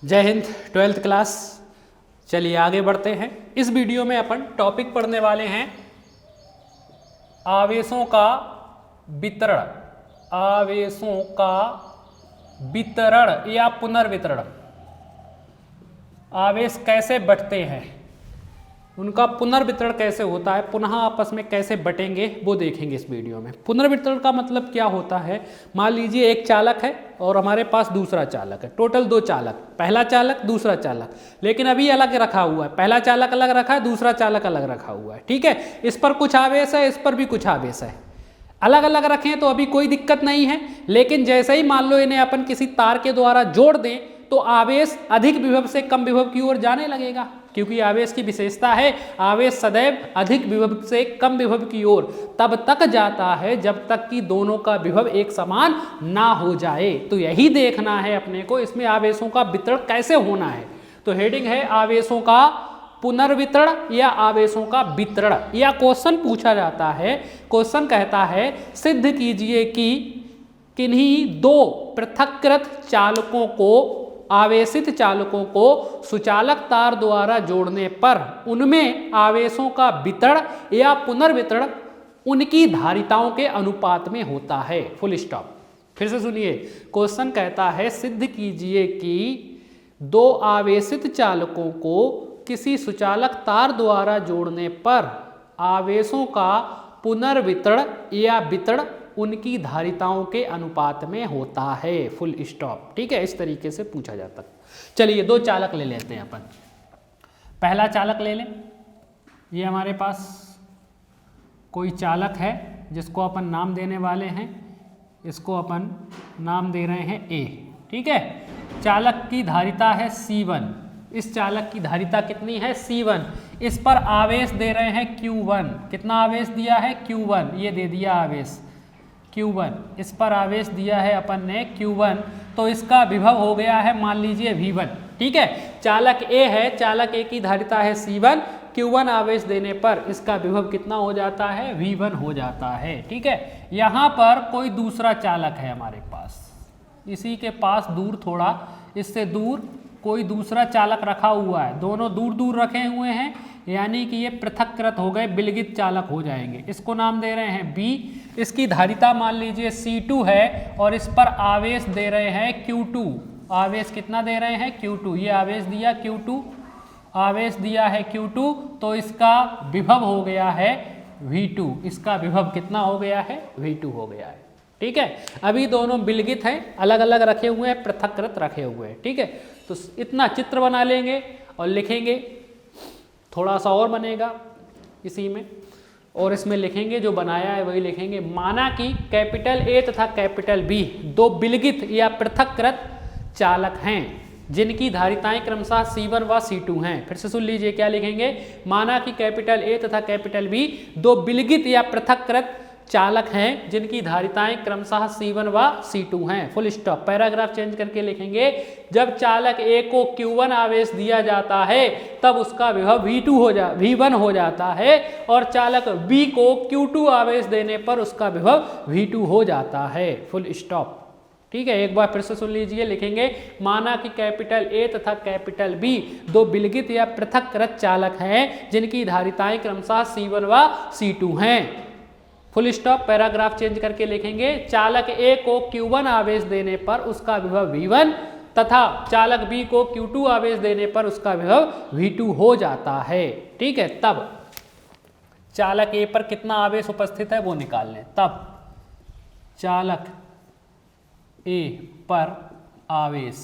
जय Hind. 12th class. चलिए आगे बढ़ते हैं। इस वीडियो में अपन टॉपिक पढ़ने वाले हैं आवेशों का वितरण। आवेशों का वितरण या पुनर्वितरण। आवेश कैसे बंटते हैं, उनका पुनर्वितरण कैसे होता है, पुनः आपस में कैसे बटेंगे, वो देखेंगे इस वीडियो में। पुनर्वितरण का मतलब क्या होता है। मान लीजिए एक चालक है और हमारे पास दूसरा चालक है, टोटल दो चालक, पहला चालक दूसरा चालक, लेकिन अभी अलग रखा हुआ है। पहला चालक अलग रखा है, दूसरा चालक अलग रखा हुआ है। ठीक है, इस पर कुछ आवेश है, इस पर भी कुछ आवेश है। अलग अलग रखें तो अभी कोई दिक्कत नहीं है, लेकिन जैसे ही मान लो इन्हें अपन किसी तार के द्वारा जोड़ दें तो आवेश अधिक विभव से कम विभव की ओर जाने लगेगा, क्योंकि आवेश की विशेषता है आवेश सदैव अधिक विभव से कम विभव की ओर तब तक जाता है जब तक कि दोनों का विभव एक समान ना हो जाए। तो यही देखना है अपने को, इसमें आवेशों का वितरण कैसे होना है। तो हेडिंग है आवेशों का पुनर्वितरण या आवेशों का वितरण। या क्वेश्चन पूछा जाता है, क्वेश्चन कहता है सिद्ध कीजिए कि किन्हीं दो पृथक्कृत चालकों को, आवेशित चालकों को सुचालक तार द्वारा जोड़ने पर उनमें आवेशों का वितरण या पुनर्वितरण उनकी धारिताओं के अनुपात में होता है। Full stop. फिर से सुनिए, क्वेश्चन कहता है सिद्ध कीजिए कि दो आवेशित चालकों को किसी सुचालक तार द्वारा जोड़ने पर आवेशों का पुनर्वितरण या वितरण उनकी धारिताओं के अनुपात में होता है। Full stop. ठीक है, इस तरीके से पूछा जाता है। चलिए दो चालक ले लेते हैं अपन। पहला चालक ले लें। ये हमारे पास कोई चालक है जिसको अपन नाम देने वाले हैं, इसको अपन नाम दे रहे हैं ए। ठीक है, चालक की धारिता है C1। इस चालक की धारिता कितनी है C1। इस पर आवेश दे रहे हैं Q1। कितना आवेश दिया है Q1, ये दे दिया आवेश Q1। इस पर आवेश दिया है अपन ने Q1, तो इसका विभव हो गया है मान लीजिए V1। ठीक है, चालक A है, चालक A की धारिता है C1, Q1 आवेश देने पर इसका विभव कितना हो जाता है, V1 हो जाता है। ठीक है, यहाँ पर कोई दूसरा चालक है हमारे पास, इसी के पास दूर, थोड़ा इससे दूर कोई दूसरा चालक रखा हुआ है। दोनों दूर दूर रखे हुए हैं, यानी कि ये पृथक्कृत हो गए, विलगित चालक हो जाएंगे। इसको नाम दे रहे हैं B। इसकी धारिता मान लीजिए C2 है और इस पर आवेश दे रहे हैं Q2। आवेश कितना दे रहे हैं Q2। ये आवेश दिया Q2, आवेश दिया है Q2, तो इसका विभव हो गया है V2। इसका विभव कितना हो गया है, V2 हो गया है। ठीक है, अभी दोनों विलगित हैं, अलग अलग रखे हुए हैं, पृथक्कृत रखे हुए हैं। ठीक है, तो इतना चित्र बना लेंगे और लिखेंगे, थोड़ा सा और बनेगा इसी में, और इसमें लिखेंगे जो बनाया है वही लिखेंगे। माना कि कैपिटल A तथा कैपिटल B दो विलगित या पृथक्कृत चालक हैं जिनकी धारिताएं क्रमशः C1 व C2 हैं। फिर से सुन लीजिए क्या लिखेंगे। माना कि कैपिटल A तथा कैपिटल B दो विलगित या पृथक्कृत चालक हैं जिनकी धारिताएं क्रमशः C1 व C2 हैं। Full stop. पैराग्राफ चेंज करके लिखेंगे, जब चालक A को Q1 आवेश दिया जाता है तब उसका विभव V1 हो जाता है, और चालक B को Q2 आवेश देने पर उसका विभव V2 हो जाता है। Full stop. ठीक है, एक बार फिर से सुन लीजिए, लिखेंगे माना कि कैपिटल A तथा कैपिटल B दो विलगित या पृथक्कृत चालक हैं जिनकी धारिताएं क्रमशः C1 व C2 हैं। Full stop. पैराग्राफ चेंज करके लिखेंगे, चालक A को Q1 आवेश देने पर उसका विभव V1 तथा चालक B को Q2 आवेश देने पर उसका विभव V2 हो जाता है। ठीक है, तब चालक A पर कितना आवेश उपस्थित है वो निकाल लें। तब चालक A पर आवेश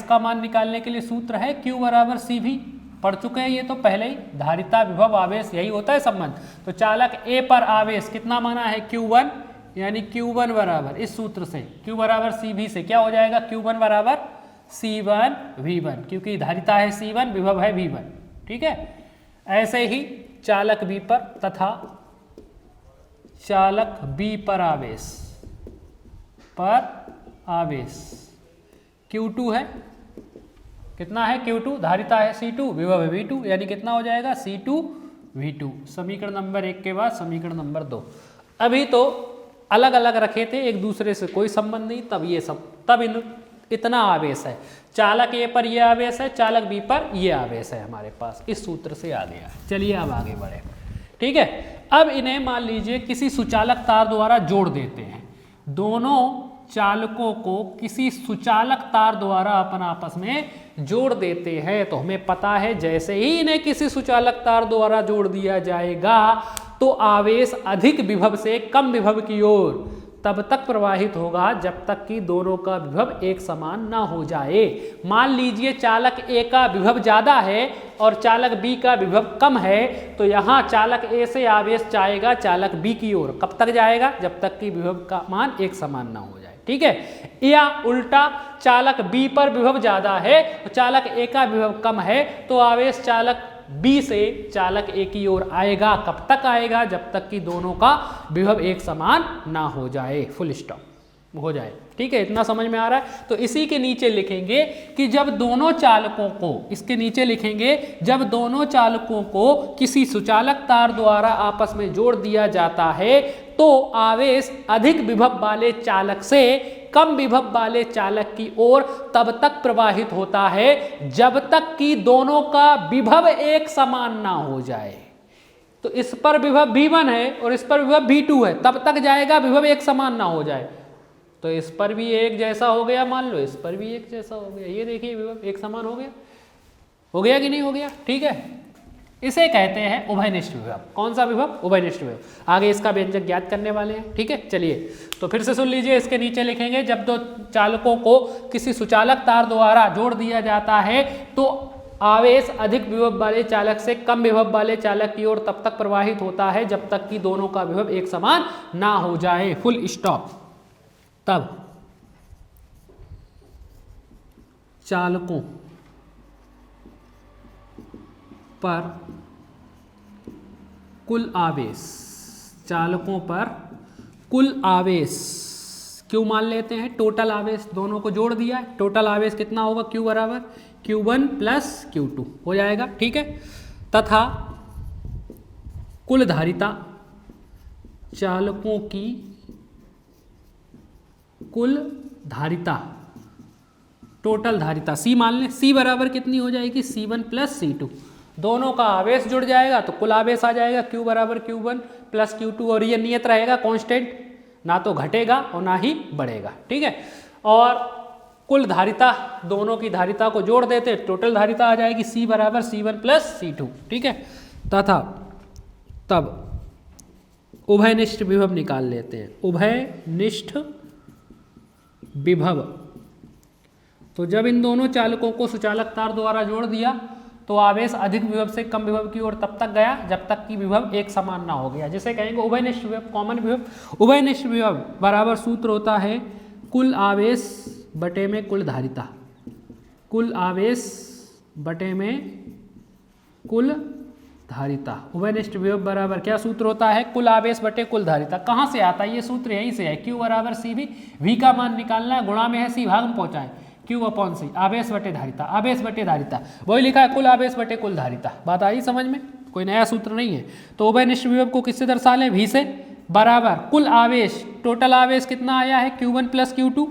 का मान निकालने के लिए सूत्र है Q बराबर CV। पढ़ चुके हैं ये तो पहले ही, धारिता विभव आवेश यही होता है संबंध। तो चालक A पर आवेश कितना माना है Q1, यानी Q1 बराबर इस सूत्र से Q बराबर CV से क्या हो जाएगा, Q1 बराबर C1 V1, क्योंकि धारिता है C1, विभव है V1। ठीक है, ऐसे ही चालक B पर तथा चालक B पर आवेश Q2 है। कितना है Q2, धारिता है C2, विभव है V2, यानी कितना हो जाएगा C2 V2। समीकरण नंबर 1 के बाद समीकरण नंबर 2। अभी तो अलग अलग रखे थे, एक दूसरे से कोई संबंध नहीं, तब ये सब, तब इन इतना आवेश है, चालक ए पर ये आवेश है, चालक बी पर ये आवेश है हमारे पास, इस सूत्र से आ गया। चलिए अब आगे बढ़े, ठीक है। अब इन्हें मान लीजिए किसी सुचालक तार द्वारा जोड़ देते हैं, दोनों चालकों को किसी सुचालक तार द्वारा अपन आपस में जोड़ देते हैं। तो हमें पता है जैसे ही इन्हें किसी सुचालक तार द्वारा जोड़ दिया जाएगा तो आवेश अधिक विभव से कम विभव की ओर तब तक प्रवाहित होगा जब तक कि दोनों का विभव एक समान ना हो जाए। मान लीजिए चालक ए का विभव ज़्यादा है और चालक बी का विभव कम है, तो यहाँ चालक ए से आवेश जाएगा चालक बी की ओर। कब तक जाएगा? जब तक कि विभव का मान एक समान ना हो जाए, ठीक है। या उल्टा, चालक बी पर विभव ज़्यादा है और चालक ए का विभव कम है, तो आवेश चालक बी से चालक ए की ओर आएगा। कब तक आएगा? जब तक कि दोनों का विभव एक समान ना हो जाए, फुल स्टॉप हो जाए, ठीक है। इतना समझ में आ रहा है? तो इसी के नीचे लिखेंगे कि जब दोनों चालकों को, इसके नीचे लिखेंगे जब दोनों चालकों को किसी सुचालक तार द्वारा आपस में जोड़ दिया जाता है तो आवेश अधिक विभव वाले चालक से कम विभव वाले चालक की ओर तब तक प्रवाहित होता है जब तक कि दोनों का विभव एक समान ना हो जाए। तो इस पर विभव V1 है और इस पर विभव V2 है, तब तक जाएगा विभव एक समान ना हो जाए। तो इस पर भी एक जैसा हो गया, मान लो इस पर भी एक जैसा हो गया, ये देखिए विभव एक समान हो गया कि नहीं हो गया, ठीक है। इसे कहते हैं उभयनिष्ठ विभव। कौन सा विभव? उभयनिष्ठ विभव। आगे इसका व्यंजक ज्ञात करने वाले हैं, ठीक है। चलिए तो फिर से सुन लीजिए, इसके नीचे लिखेंगे जब दो चालकों को किसी सुचालक तार द्वारा जोड़ दिया जाता है तो आवेश अधिक विभव वाले चालक से कम विभव वाले चालक की ओर तब तक प्रवाहित होता है जब तक कि दोनों का विभव एक समान ना हो जाए, फुल स्टॉप। तब चालकों पर कुल आवेश, चालकों पर कुल आवेश क्यू मान लेते हैं, टोटल आवेश दोनों को जोड़ दिया है, टोटल आवेश कितना होगा? Q बराबर Q1 प्लस Q2 हो जाएगा, ठीक है। तथा कुल धारिता, चालकों की कुल धारिता, टोटल धारिता C मान लें, C बराबर कितनी हो जाएगी? C1 plus C2। दोनों का आवेश जुड़ जाएगा तो कुल आवेश आ जाएगा Q बराबर Q1 प्लस Q2, और ये नियत रहेगा कांस्टेंट, ना तो घटेगा और ना ही बढ़ेगा, ठीक है। और कुल धारिता, दोनों की धारिता को जोड़ देते टोटल धारिता आ जाएगी C बराबर C1 प्लस C2, ठीक है। तथा तब उभयनिष्ठ विभव निकाल लेते हैं, उभयनिष्ठ विभव। तो जब इन दोनों चालकों को सुचालक तार द्वारा जोड़ दिया तो आवेश अधिक विभव से कम विभव की ओर तब तक गया जब तक कि विभव एक समान ना हो गया, जिसे कहेंगे उभयनिष्ठ विभव, कॉमन विभव। उभयनिष्ठ विभव बराबर सूत्र होता है कुल आवेश बटे में कुल धारिता, कुल आवेश बटे में कुल धारिता। उभयनिष्ठ विभव बराबर क्या सूत्र होता है? कुल आवेश बटे कुल धारिता। कहाँ से आता है ये सूत्र? यहीं से है, Q बराबर CV, V का मान निकालना है, गुणा में है C, भाग में पहुंचाएं, Q अपॉन C, आवेश बटे धारिता, आवेश बटे धारिता, वही लिखा है कुल आवेश बटे कुल धारिता। बात आई समझ में? कोई नया सूत्र नहीं है। तो उभयनिष्ठ विभव को किससे दर्शा लें? V से, बराबर कुल आवेश, टोटल आवेश कितना आया है? Q1 plus Q2,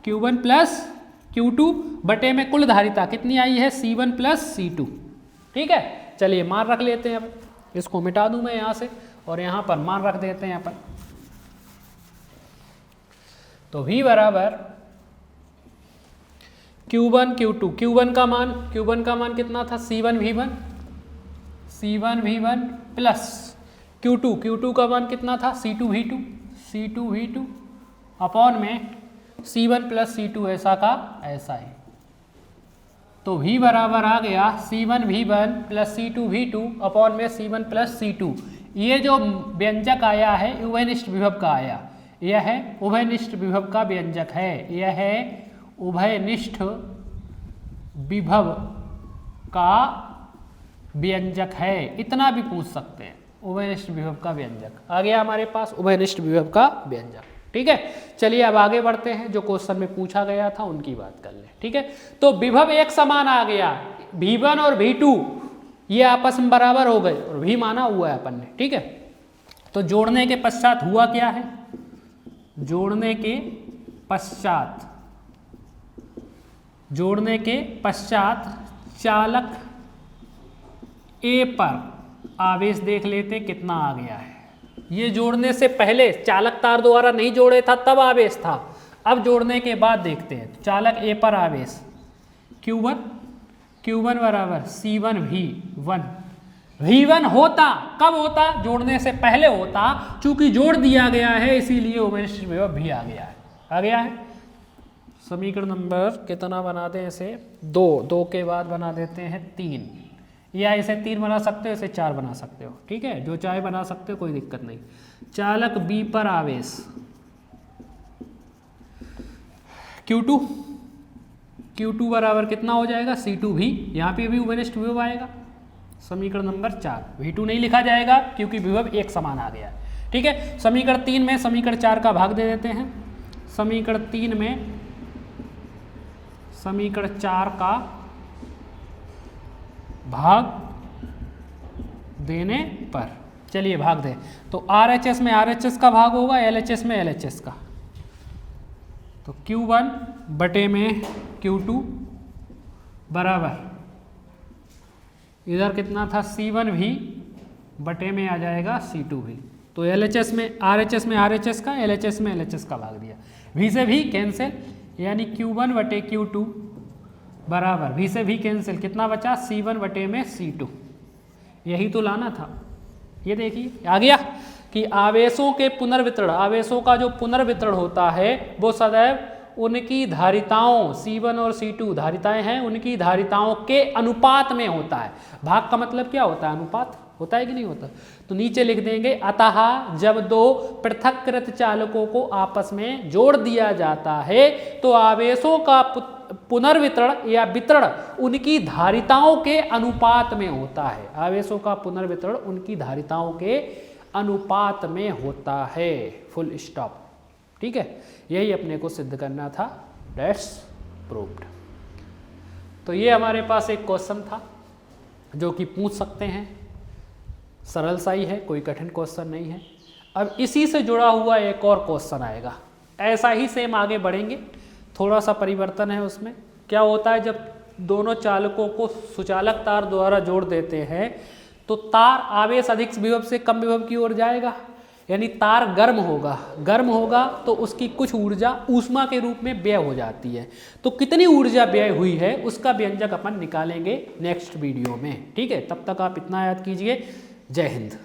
Q1 plus Q2 बटे में कुल धारिता कितनी आई है? C1 प्लस C2, ठीक है। चलिए मान रख लेते हैं, अब इसको मिटा दूं मैं यहाँ से और यहाँ पर मान रख देते हैं अपन। तो V बराबर Q1 Q2, Q1 का मान कितना था? C1 V1 प्लस Q2 का मान कितना था? C2 V2 अपॉन में C1 प्लस C2 ऐसा का ऐसा है। तो V बराबर आ गया C1 V1 plus C2 V2 upon में C1 प्लस C2। ये जो व्यंजक आया है उभयनिष्ठ विभव का आया, यह है उभयनिष्ठ विभव का व्यंजक है, यह है उभयनिष्ठ विभव का व्यंजक है। इतना भी पूछ सकते हैं, उभयनिष्ठ विभव का व्यंजक आ गया हमारे पास, उभयनिष्ठ विभव का व्यंजक, ठीक है। चलिए अब आगे बढ़ते हैं, जो क्वेश्चन में पूछा गया था उनकी बात कर लें, ठीक है। तो विभव एक समान आ गया, V1 और V2 ये आपस में बराबर हो गए और V माना हुआ है अपन ने, ठीक है। तो जोड़ने के पश्चात हुआ क्या है? जोड़ने के पश्चात जोड़ने के पश्चात चालक ए पर आवेश देख लेते कितना आ गया है। ये जोड़ने से पहले चालक तार द्वारा नहीं जोड़े था तब आवेश था, अब जोड़ने के बाद देखते हैं। तो चालक ए पर आवेश Q1 बराबर C1 V1। V1 होता कब होता? जोड़ने से पहले होता, चूंकि जोड़ दिया गया है इसीलिए उपरिष्ट विभव भी आ गया है। आ गया है। समीकरण नंबर कितना बनाते हैं इसे? 2 के बाद बना देते हैं 3, या इसे 3 बना सकते हो, इसे 4 बना सकते हो, ठीक है, जो चाहे बना सकते हो, कोई दिक्कत नहीं। चालक बी पर आवेश Q2 बराबर कितना हो जाएगा? C2 भी, यहाँ पे भी उपरिष्ट विभव आएगा। समीकरण नंबर 4, V2 नहीं लिखा जाएगा क्योंकि विभव एक समान आ गया है, ठीक है। समीकरण 3 में समीकरण 4 का भाग दे देते हैं। समीकरण 3 में समीकरण 4 का भाग देने पर, चलिए भाग दे, तो RHS में RHS का भाग होगा, LHS में LHS का। तो Q1 बटे में Q2 बराबर, इधर कितना था? C1 भी बटे में आ जाएगा C2 भी। तो LHS में RHS में RHS का, LHS में LHS का भाग दिया। V से भी कैंसिल, यानी Q1 बटे Q2 बराबर, V से भी कैंसिल, कितना बचा? C1 बटे में C2। यही तो लाना था। ये देखिए आ गया कि आवेशों के पुनर्वितरण, आवेशों का जो पुनर्वितरण होता है वो सदैव उनकी धारिताओं C1 और C2 धारिताएं हैं, उनकी धारिताओं के अनुपात में होता है। भाग का मतलब क्या होता है? अनुपात होता है कि नहीं होता? तो नीचे लिख देंगे, अतः जब दो पृथक्कृत चालकों को आपस में जोड़ दिया जाता है तो आवेशों का पुनर्वितरण या वितरण उनकी धारिताओं के अनुपात में होता है। आवेशों का पुनर्वितरण उनकी धारिताओं के अनुपात में होता है। Full stop. ठीक है, यही अपने को सिद्ध करना था। That's proved. तो ये हमारे पास एक क्वेश्चन था जो कि पूछ सकते हैं, सरल सा ही है, कोई कठिन क्वेश्चन नहीं है। अब इसी से जुड़ा हुआ एक और क्वेश्चन आएगा, ऐसा ही सेम आगे बढ़ेंगे, थोड़ा सा परिवर्तन है उसमें। क्या होता है, जब दोनों चालकों को सुचालक तार द्वारा जोड़ देते हैं तो तार आवेश अधिक विभव से कम विभव की ओर जाएगा, यानी तार गर्म होगा तो उसकी कुछ ऊर्जा ऊष्मा के रूप में व्यय हो जाती है। तो कितनी ऊर्जा व्यय हुई है उसका व्यंजक अपन निकालेंगे नेक्स्ट वीडियो में। ठीक है, तब तक आप इतना याद कीजिए। जय हिंद।